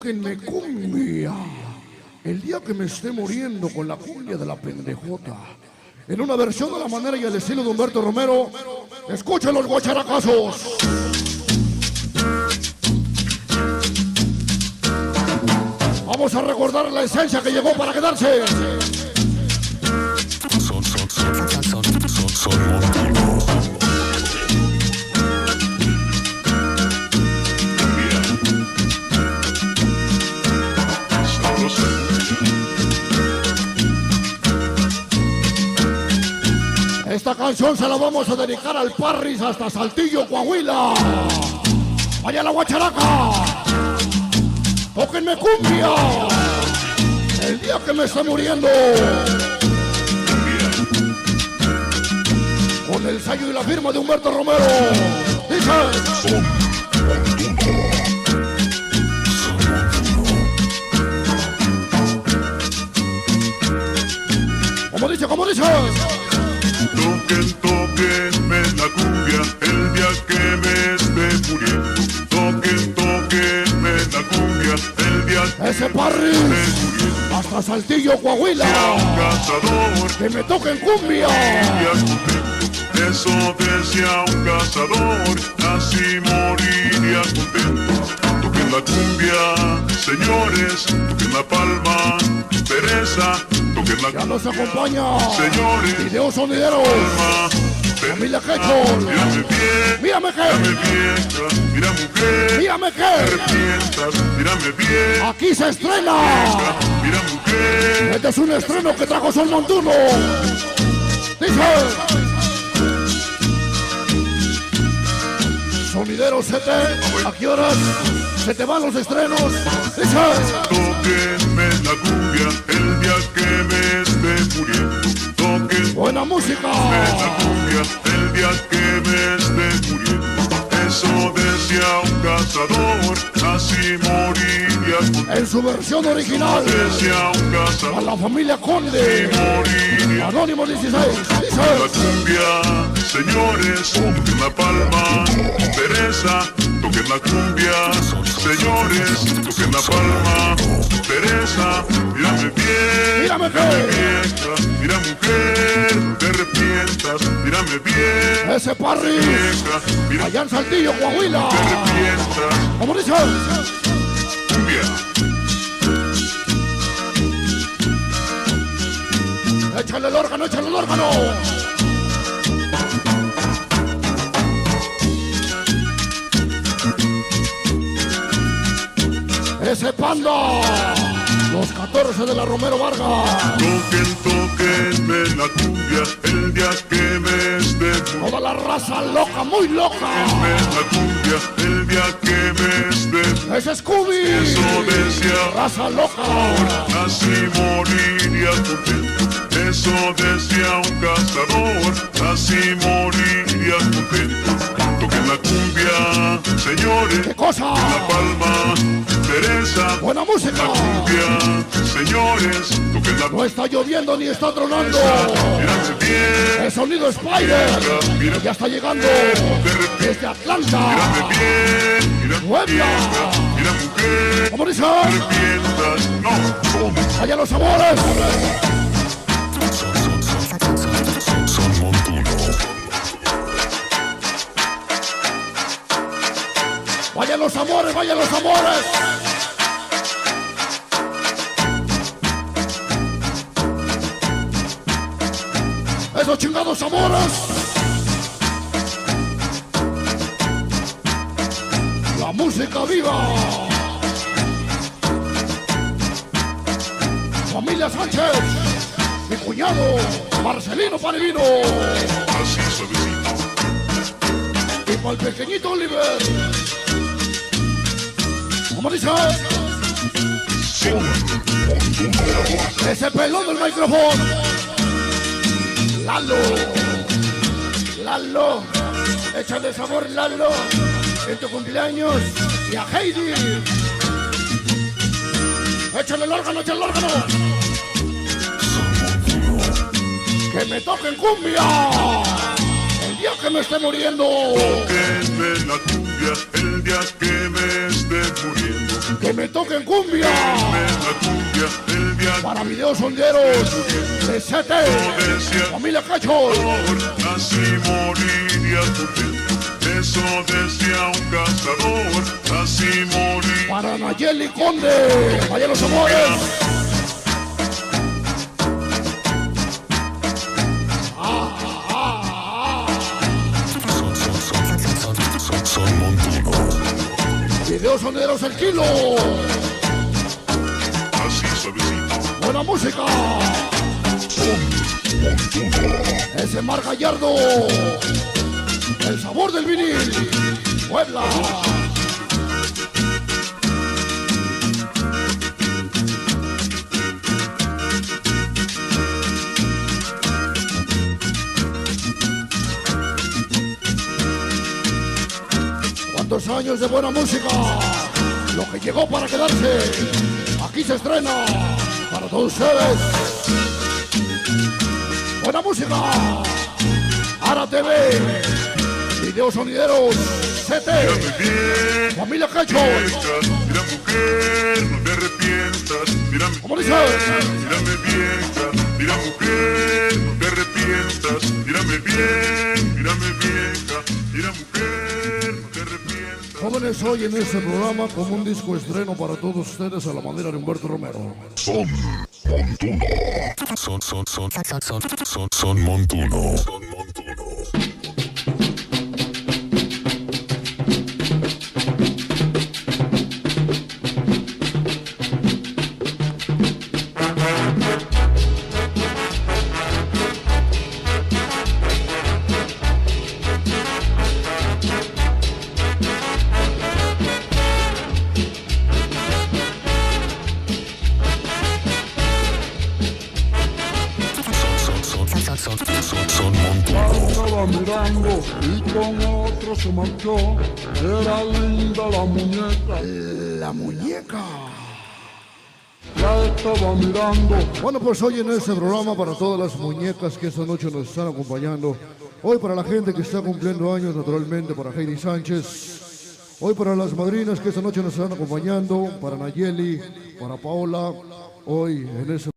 Tóquenme cumbia. El día que me esté muriendo con la cumbia de la pendejota. En una versión de la manera y el estilo de Humberto Romero. Escuchen los guacharacazos. Vamos a recordar la esencia que llegó para quedarse. Esta canción se la vamos a dedicar al Parris hasta Saltillo, Coahuila. Vaya la guacharaca. Tóquenme cumbia. El día que me esté muriendo. Con el sello y la firma de Humberto Romero. Dice. ¿Cómo dice? Tóquenme la cumbia el día que me esté muriendo. Tóquenme la cumbia el día que ese Parris hasta Saltillo, Coahuila. un cazador Que me toquen cumbia. Eso decía un cazador, así moriría contento. Toquen la cumbia, señores, toquen la palma, Teresa, toquen la Ya nos acompaña señores, Video Sonidero, familia Quechol. Mírame bien, Mírame mírame que, vieja, mira mujer, mírame te que. arrepientas, mírame bien, Aquí se estrena. mira mujer. Este es un estreno que trajo Sol Montuno. Dice. Sonidero CT, ¿a qué horas se te van los estrenos? Dice. Tóquenme la cumbia el día que me esté muriendo. Tóquenme Buena música. la cumbia el día que me esté muriendo. Eso decía un cazador, así moriría contento. En su versión original. Decía un A cazador, la familia Conde. moriría. Anónimo 16. La Dice. cumbia, señores, toquen la palma, Teresa, toquen la cumbia, señores, toquen la palma, Teresa, mírame bien, Mírame que. vieja, mira mujer, te arrepientas, mírame bien, Ese Parris. vieja, mira, Allá en Saltillo, Coahuila. te arrepientas, ¿Cómo dice? cumbia, Échale el órgano, échale el órgano. Ese Panda. Los 14 de la Romero Vargas. tóquenme la cumbia el día que me esté muriendo. Toda la raza loca, muy loca. Tóquenme la cumbia el día que me esté. Ese Scooby. Eso decía Raza loca. así moriría contento. Eso decía un cazador, así moriría contento. Toquen la cumbia, señores, ¿Qué cosa? la palma, Teresa. Buena música. La cumbia, señores, toquen la No está lloviendo ni está tronando. mírame bien, El sonido Spider. mira, Ya está llegando de repente, desde Atlanta. mírame bien, mira Puebla. vieja, mira mujer, ¿Cómo dice? te arrepientas, no, Allá los amores. Vaya los amores, vaya los amores. Esos chingados amores. La música viva. Familia Sánchez. Mi cuñado, Marcelino Panevino. así suavecito. Y para el pequeñito Oliver. ¿Cómo dice? Ese pelón del micrófono. Lalo. Échale sabor, Lalo. En tu cumpleaños. Y a Heidi. Échale el órgano, échale el órgano. Que me toquen cumbia. El día que me esté muriendo. Tóquenme la cumbia el el día que me esté muriendo. Que me toquen cumbia. La cumbia el día para videos sonderos de Sete, familia Cacho. Así moriría tu dentro. Eso decía un cazador. Así morir. Para Nayeli Conde, vaya los amores. Son Montuno. Videos sonderos el kilo. Así suavecito. Buena música. Ese Mar Gallardo. El sabor del vinil. Puebla. ¿Cuántos años de buena música? Lo que llegó para quedarse. Aquí se estrena para todos ustedes. Buena música. Ara TV. Videos sonideros. Sete. Familia Cacho. Mira mujer, no te arrepientas. ¿Cómo dice? Mírame vieja. Mira mujer, no te arrepientas. Mírame bien, mírame vieja. Mira mujer, no te arrepientas. Jóvenes, hoy en este programa como un disco estreno para todos ustedes a la manera de Humberto Romero. Son Montuno. Son Montuno. Estaba mirando y con otro se marchó. Era linda la muñeca. La muñeca. La estaba mirando. Bueno, pues hoy en este programa para todas las muñecas que esta noche nos están acompañando. Hoy para la gente que está cumpliendo años, naturalmente, para Heidi Sánchez. Hoy para las madrinas que esta noche nos están acompañando, para Nayeli, para Paola. Hoy en ese